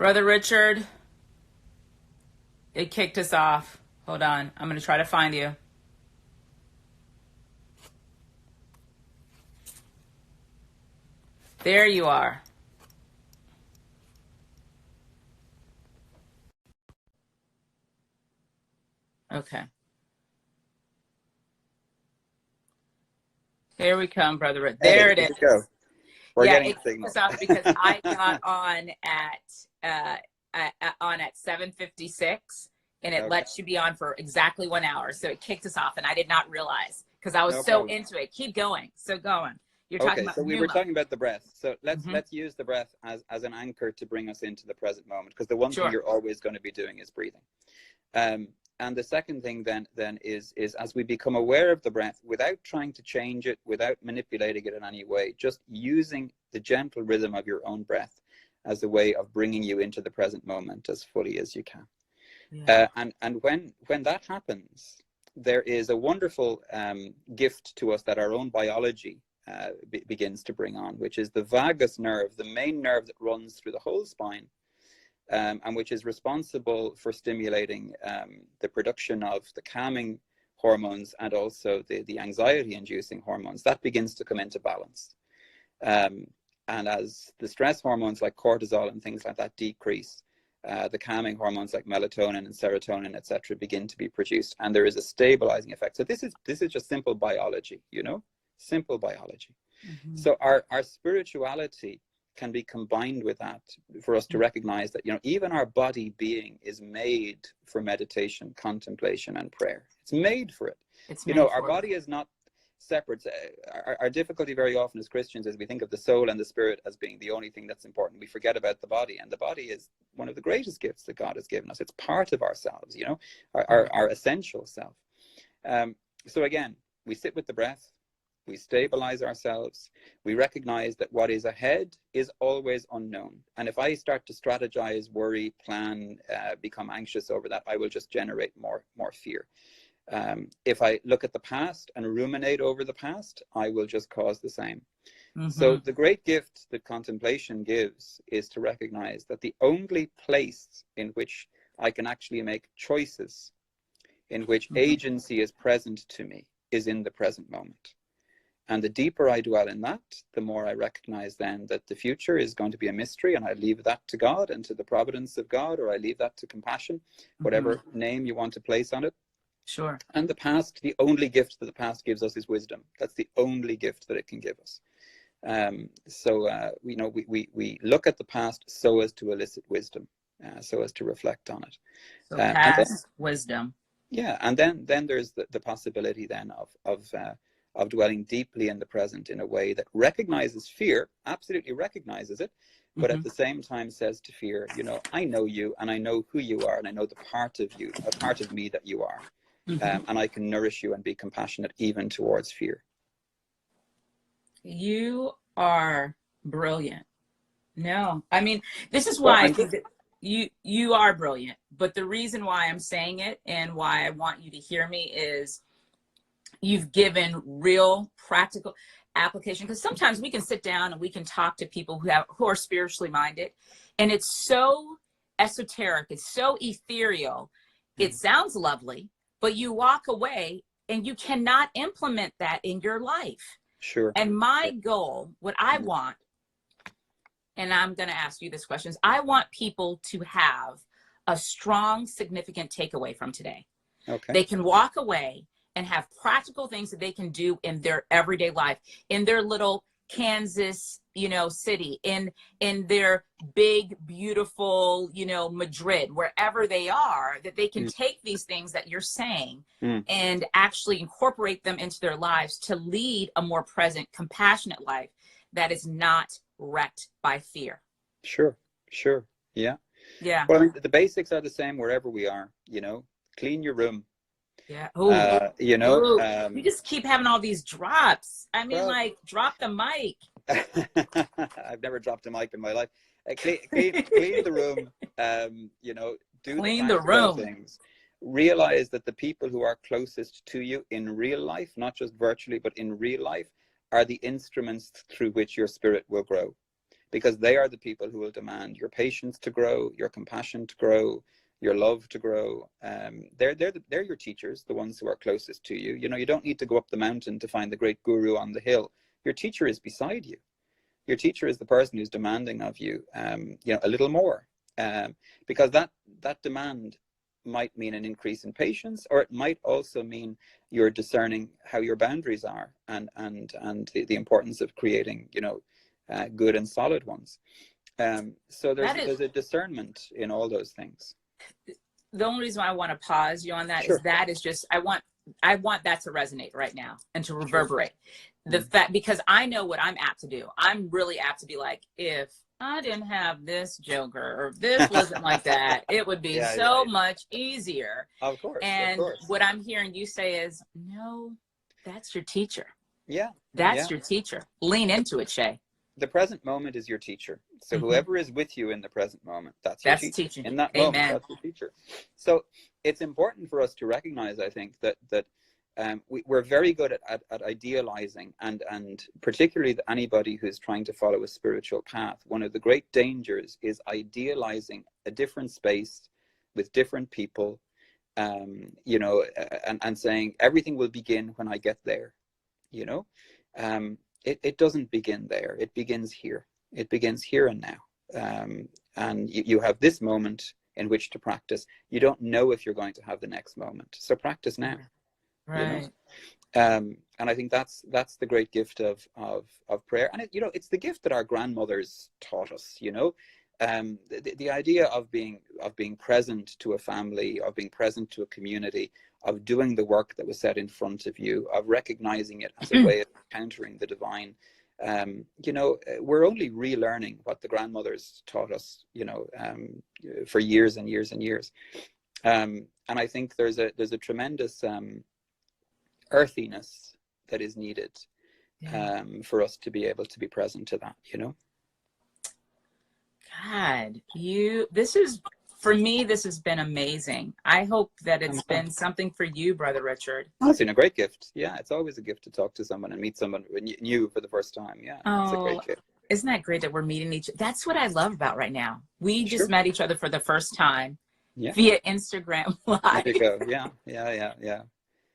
Brother Richard, it kicked us off. Hold on. I'm going to try to find you. There you are. Okay. Here we come, Brother Richard. Hey, There it here is. we go. We're Yeah, getting it a kicked signal. us off because I got on at 7:56, and it Okay, lets you be on for exactly 1 hour. So it kicked us off, and I did not realize because I was no so problem. into it. Keep going. So going. You're talking Okay, about so we were pneuma. talking about the breath. So let's Hmm. let's use the breath as an anchor to bring us into the present moment, because the one thing Sure. you're always going to be doing is breathing. And the second thing then is as we become aware of the breath without trying to change it, without manipulating it in any way, just using the gentle rhythm of your own breath as a way of bringing you into the present moment as fully as you can. Yeah. And when that happens, there is a wonderful gift to us that our own biology begins to bring on, which is the vagus nerve, the main nerve that runs through the whole spine, and which is responsible for stimulating the production of the calming hormones and also the anxiety-inducing hormones. That begins to come into balance. And as the stress hormones like cortisol and things like that decrease, the calming hormones like melatonin and serotonin, etc., begin to be produced, and there is a stabilizing effect. So this is just simple biology, simple biology. Mm-hmm. So our spirituality can be combined with that for us to recognize that even our body being is made for meditation, contemplation, and prayer. It's made for it. It's Our body is not separate. Our difficulty very often as Christians is we think of the soul and the spirit as being the only thing that's important. We forget about the body, and the body is one of the greatest gifts that God has given us. It's part of ourselves, our essential self. So again, we sit with the breath, we stabilize ourselves, we recognize that what is ahead is always unknown. And if I start to strategize, worry, plan, become anxious over that, I will just generate more fear. If I look at the past and ruminate over the past, I will just cause the same. Mm-hmm. So the great gift that contemplation gives is to recognize that the only place in which I can actually make choices, in which agency is present to me, is in the present moment. And the deeper I dwell in that, the more I recognize then that the future is going to be a mystery, and I leave that to God and to the providence of God, or I leave that to compassion, whatever name you want to place on it. Sure. And the past, the only gift that the past gives us is wisdom. That's the only gift that it can give us. We look at the past so as to elicit wisdom, so as to reflect on it. So past wisdom. Yeah, and then there's the possibility then of dwelling deeply in the present in a way that recognizes fear, absolutely recognizes it, but at the same time says to fear, I know you, and I know who you are, and I know the part of you, a part of me that you are. And I can nourish you and be compassionate even towards fear. You are brilliant. No, I mean, this is why you are brilliant. But the reason why I'm saying it and why I want you to hear me is you've given real practical application. Because sometimes we can sit down and we can talk to people who are spiritually minded, and it's so esoteric, it's so ethereal. It sounds lovely, but you walk away and you cannot implement that in your life. Sure. And my goal, what I want, and I'm going to ask you this question, is I want people to have a strong, significant takeaway from today. Okay. They can walk away and have practical things that they can do in their everyday life, in their little Kansas, city, in their big, beautiful, Madrid, wherever they are, that they can take these things that you're saying and actually incorporate them into their lives to lead a more present, compassionate life that is not wrecked by fear. Sure. Yeah. Well, I mean, the basics are the same wherever we are, clean your room. Yeah. You just keep having all these drops. I mean, drop the mic. I've never dropped a mic in my life. Clean the room. Clean the room. Things. Realize that the people who are closest to you in real life, not just virtually, but in real life, are the instruments through which your spirit will grow. because they are the people who will demand your patience to grow, your compassion to grow, your love to grow. They're your teachers, the ones who are closest to you. You know, you don't need to go up the mountain to find the great guru on the hill. Your teacher is beside you. Your teacher is the person who's demanding of you, you know, a little more, because that demand might mean an increase in patience, or it might also mean you're discerning how your boundaries are, and the importance of creating, you know, good and solid ones. So there's a discernment in all those things. The only reason why I want to pause you on that Sure. is that is just, I want that to resonate right now and to reverberate. Sure. The fact, because I know what I'm apt to do. I'm really apt to be like, if I didn't have this joker, or if this wasn't like that, it would be much easier. Of course. And of course. what I'm hearing you say is, no, that's your teacher. Yeah. That's your teacher. Lean into it, Shay. The present moment is your teacher. So whoever is with you in the present moment, that's your teacher. Teaching. In that moment, that's your teacher. So it's important for us to recognize, I think, that we're very good at idealizing, and particularly anybody who's trying to follow a spiritual path. One of the great dangers is idealizing a different space with different people, you know, and saying everything will begin when I get there, you know. It doesn't begin there. It begins here. It begins here and now. And you have this moment in which to practice. You don't know if you're going to have the next moment. So practice now. Right. You know? And I think that's the great gift of prayer. And you know, it's the gift that our grandmothers taught us, you know. The idea of being present to a family, of being present to a community, of doing the work that was set in front of you, of recognizing it as a way of encountering the divine. You know, we're only relearning what the grandmothers taught us, you know, for years and years and years. And I think there's a tremendous earthiness that is needed for us to be able to be present to that, you know. God, this is, for me, this has been amazing. I hope that it's been something for you, Brother Richard. Oh, it's been a great gift. Yeah, it's always a gift to talk to someone and meet someone new for the first time. Yeah, it's a great gift. Isn't that great that we're meeting each other? That's what I love about right now. We just met each other for the first time via Instagram Live. There you go. Yeah.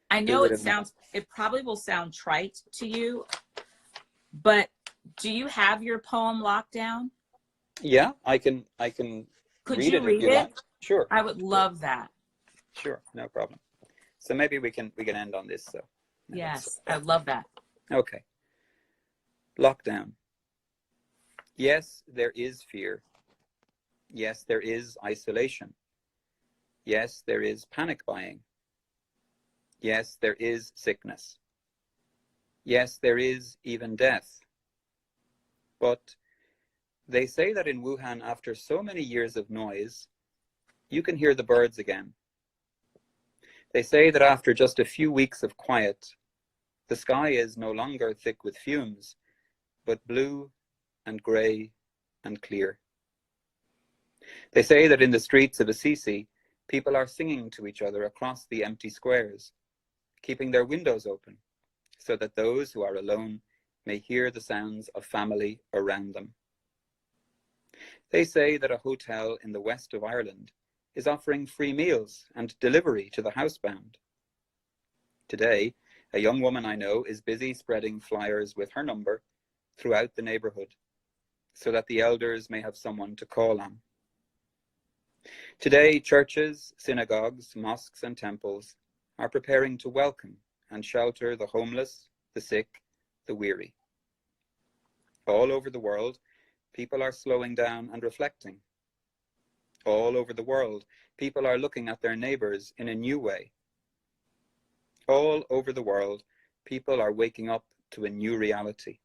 I know it probably will sound trite to you, but do you have your poem locked down? Yeah, I can Could read you it read if you it? like. Sure. I would love that. Sure, no problem. So maybe we can end on this. So yes, I love that. Okay. Lockdown. Yes, there is fear. Yes, there is isolation. Yes, there is panic buying. Yes, there is sickness. Yes, there is even death. But they say that in Wuhan, after so many years of noise, you can hear the birds again. They say that after just a few weeks of quiet, the sky is no longer thick with fumes, but blue and grey and clear. They say that in the streets of Assisi, people are singing to each other across the empty squares, keeping their windows open so that those who are alone may hear the sounds of family around them. They say that a hotel in the west of Ireland is offering free meals and delivery to the housebound. Today, a young woman I know is busy spreading flyers with her number throughout the neighbourhood so that the elders may have someone to call on. Today, churches, synagogues, mosques and temples are preparing to welcome and shelter the homeless, the sick, the weary. All over the world, people are slowing down and reflecting. All over the world, people are looking at their neighbors in a new way. All over the world, people are waking up to a new reality.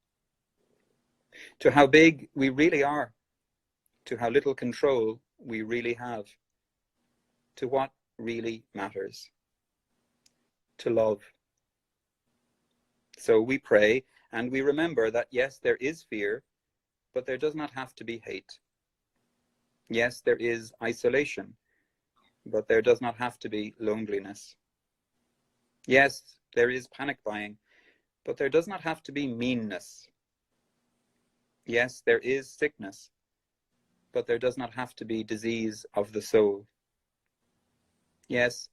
To how big we really are, to how little control we really have, to what really matters, to love. So we pray and we remember that yes, there is fear, but there does not have to be hate. Yes, there is isolation, but there does not have to be loneliness. Yes, there is panic buying, but there does not have to be meanness. Yes, there is sickness, but there does not have to be disease of the soul. Yes,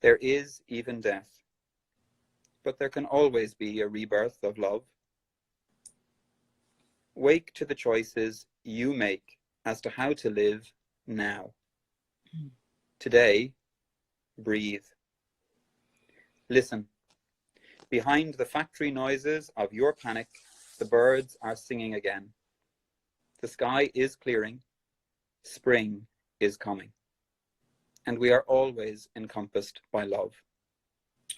there is even death, but there can always be a rebirth of love. Wake to the choices you make as to how to live now. Today, breathe. Listen. Behind the factory noises of your panic, the birds are singing again. The sky is clearing. Spring is coming. And we are always encompassed by love.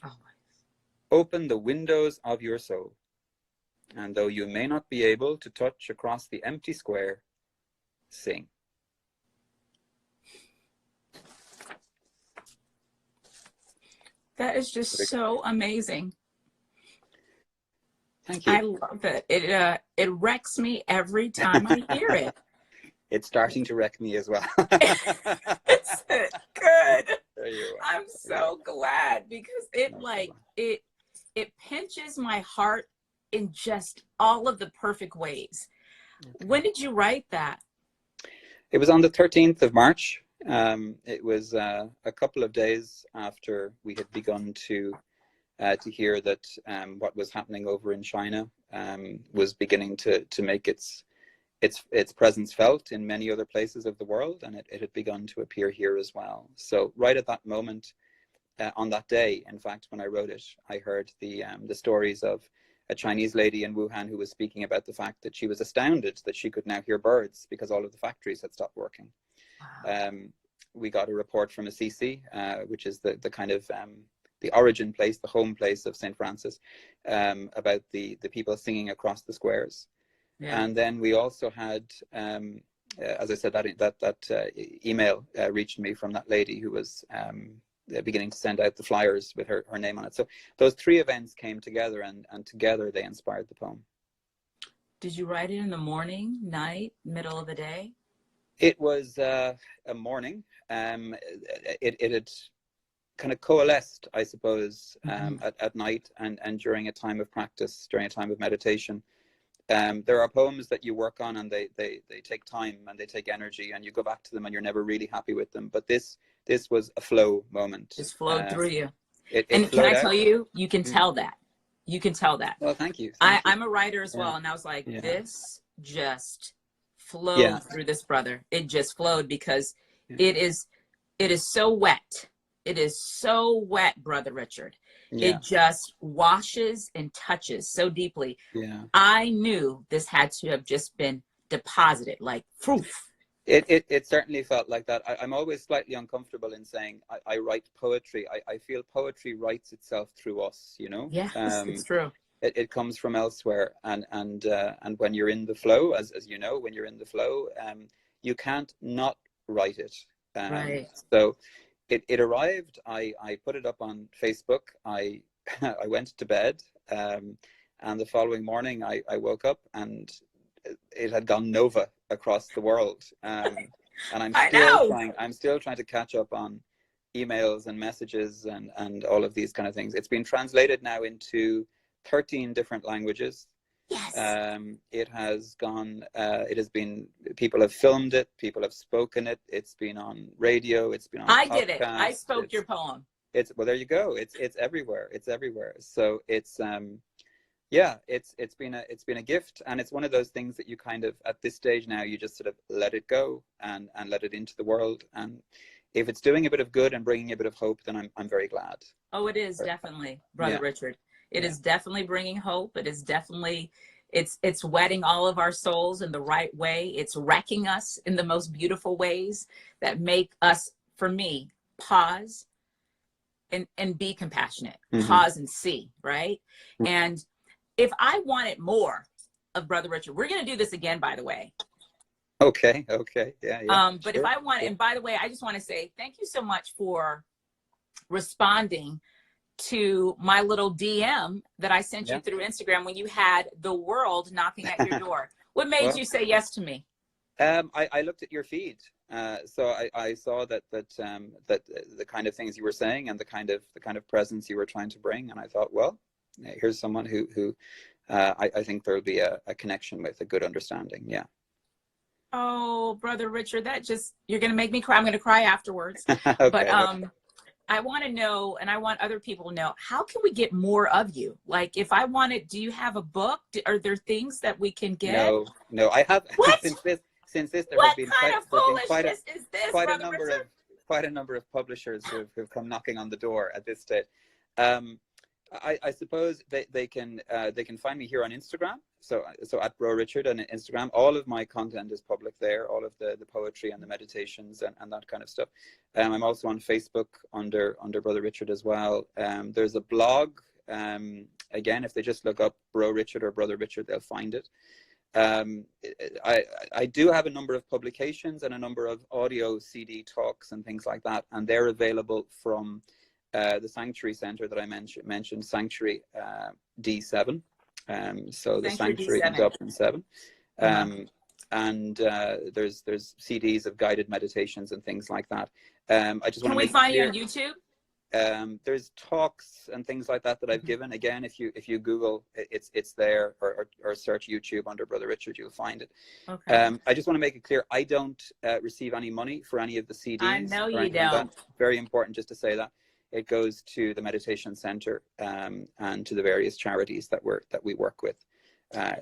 Always. Open the windows of your soul. And though you may not be able to touch across the empty square, sing. That is just so amazing. Thank you. I love it. It wrecks me every time I hear it. It's starting to wreck me as well. It's good. There you are. I'm so glad, because it it pinches my heart in just all of the perfect ways. Okay. When did you write that? It was on the 13th of March. It was a couple of days after we had begun to hear that what was happening over in China was beginning to make its presence felt in many other places of the world, and it had begun to appear here as well. So right at that moment, on that day, in fact, when I wrote it, I heard the stories of a Chinese lady in Wuhan who was speaking about the fact that she was astounded that she could now hear birds because all of the factories had stopped working. Wow. We got a report from Assisi, which is the kind of the origin place, the home place of St. Francis, about the people singing across the squares. Yeah. And then we also had, as I said, that email reached me from that lady who was beginning to send out the flyers with her name on it. So those three events came together, and together they inspired the poem. Did you write it in the morning, night, middle of the day? It was a morning. It had kind of coalesced, I suppose, at night and during a time of practice, during a time of meditation. There are poems that you work on, and they take time and they take energy, and you go back to them and you're never really happy with them. But this was a flow moment. Just flowed through you. And can I tell you, you can tell that. You can tell that. Well, thank you. I'm a writer as well, and I was like, this just flowed through this brother. It just flowed because it is so wet. It is so wet, Brother Richard. Yeah. It just washes and touches so deeply. Yeah. I knew this had to have just been deposited, like proof. It certainly felt like that. I'm always slightly uncomfortable in saying I write poetry. I feel poetry writes itself through us, you know? Yes, it's true. It comes from elsewhere. And when you're in the flow, as you know, when you're in the flow, you can't not write it. Right. So it arrived. I put it up on Facebook. I went to bed, and the following morning I woke up and it had gone nova across the world. And I'm still trying to catch up on emails and messages and all of these kind of things. It's been translated now into 13 different languages. Yes. It has gone, people have filmed it, people have spoken it, it's been on radio, it's been on I did it. I spoke your poem. Well, there you go. It's everywhere. It's everywhere. So it's been a gift, and it's one of those things that you kind of, at this stage now, you just sort of let it go and let it into the world. And if it's doing a bit of good and bringing a bit of hope, then I'm very glad. Oh, it is definitely, Brother Richard. It is definitely bringing hope. It is definitely, it's wetting all of our souls in the right way. It's wrecking us in the most beautiful ways that make us, for me, pause and be compassionate. Mm-hmm. Pause and see, right? Mm-hmm. And if I wanted more of Brother Richard, we're going to do this again, by the way. Okay. Yeah. But if I want, and by the way, I just want to say thank you so much for responding to my little DM that I sent you through Instagram when you had the world knocking at your door. What made you say yes to me? I looked at your feed, so I saw that the kind of things you were saying and the kind of presence you were trying to bring, and I thought, well, here's someone who I think there'll be a connection with a good understanding. Yeah. Oh, Brother Richard, that just, you're going to make me cry. I'm going to cry afterwards. Okay, But okay. I want to know, and I want other people to know, how can we get more of you? Like, if I wanted, do you have a book? Are there things that we can get? No, no, I have What? since this there have What been kind of quite a foolishness is this, quite a Brother number Richard? of quite a number of publishers who've come knocking on the door at this stage. Um, I suppose they can find me here on Instagram. So at Bro Richard on Instagram. All of my content is public there. All of the poetry and the meditations and that kind of stuff. I'm also on Facebook under Brother Richard as well. There's a blog. Again, if they just look up Bro Richard or Brother Richard, they'll find it. I do have a number of publications and a number of audio CD talks and things like that, and they're available from the Sanctuary Center that I mentioned, Sanctuary D7. So the Sanctuary in Dublin 7. And there's CDs of guided meditations and things like that. I just want to make Can we find clear, you on YouTube? there's talks and things like that I've given. Again, if you Google, it's there, or search YouTube under Brother Richard, you'll find it. Okay. I just want to make it clear, I don't receive any money for any of the CDs. I know you don't. Very important just to say that. It goes to the Meditation Center and to the various charities that we work with.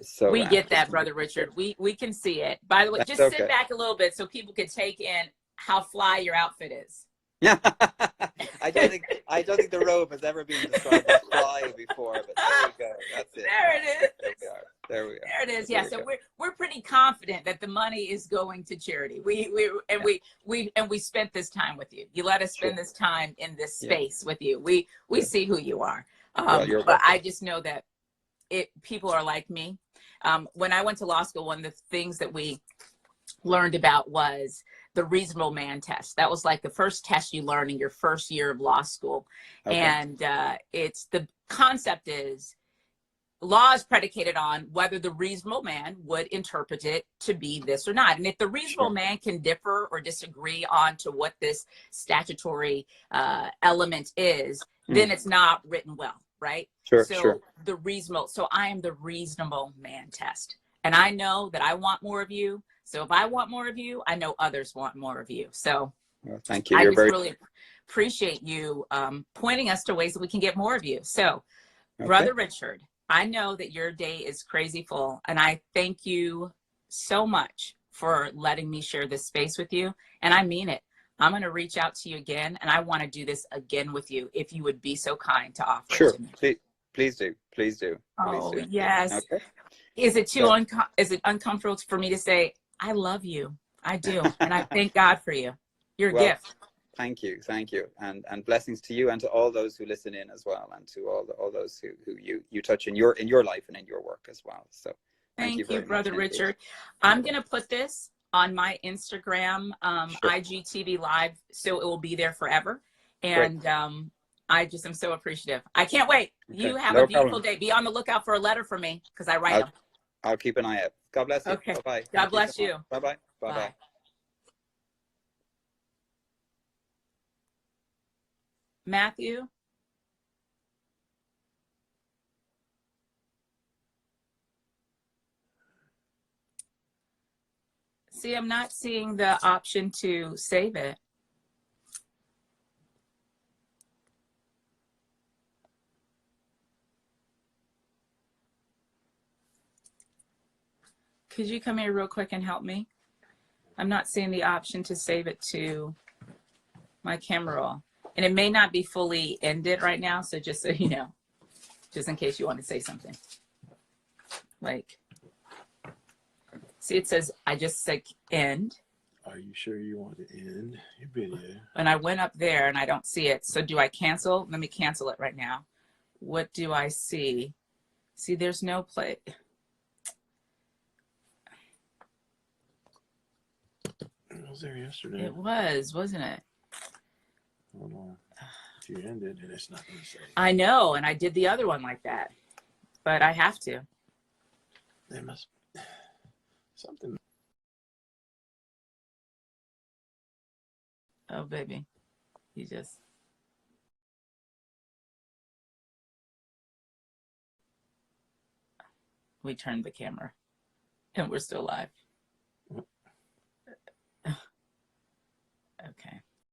So we get that, Brother Richard. We can see it. By the way, just okay. sit back a little bit so people can take in how fly your outfit is. Yeah, I don't think the robe has ever been described as fly before, but there we go. That's it. There it is. There we are. There it is. Yeah. So we're pretty confident that the money is going to charity. We spent this time with you. You let us spend this time in this space with you. We see who you are. But I just know that people are like me. When I went to law school, one of the things that we learned about was the reasonable man test. That was like the first test you learn in your first year of law school. Okay. And it's the concept is law is predicated on whether the reasonable man would interpret it to be this or not. And if the reasonable man can differ or disagree on to what this statutory element is, then it's not written well, right? So I am the reasonable man test. And I know that I want more of you. So if I want more of you, I know others want more of you. So thank you. I really appreciate you pointing us to ways that we can get more of you. So Brother Richard, I know that your day is crazy full, and I thank you so much for letting me share this space with you. And I mean it. I'm going to reach out to you again, and I want to do this again with you if you would be so kind to offer it to me. Please do. Oh, yes. Okay. Is it is it uncomfortable for me to say, I love you? I do. And I thank God for you. You're a gift. Thank you. And blessings to you and to all those who listen in as well, and to all those who you touch in your life and in your work as well. So thank you, Brother Richard. I'm going to put this on my Instagram, IGTV Live, so it will be there forever. And I just am so appreciative. I can't wait. You have a beautiful day. Be on the lookout for a letter from me, because I write them. I'll keep an eye out. God bless you. Okay. Bye-bye. God bless you. Bye-bye. Bye-bye. Matthew? See, I'm not seeing the option to save it. Could you come here real quick and help me? I'm not seeing the option to save it to my camera roll. And it may not be fully ended right now, so just so you know, just in case you want to say something. Like, see, it says, I just said end. Are you sure you want to end your video? And I went up there and I don't see it. So do I cancel? Let me cancel it right now. What do I see? See, there's no play. It was there yesterday. It was, wasn't it? Hold on. If you ended, and it's not going to say. I know, and I did the other one like that, but I have to. There must something. Oh, baby, you just. We turned the camera and we're still live. Okay.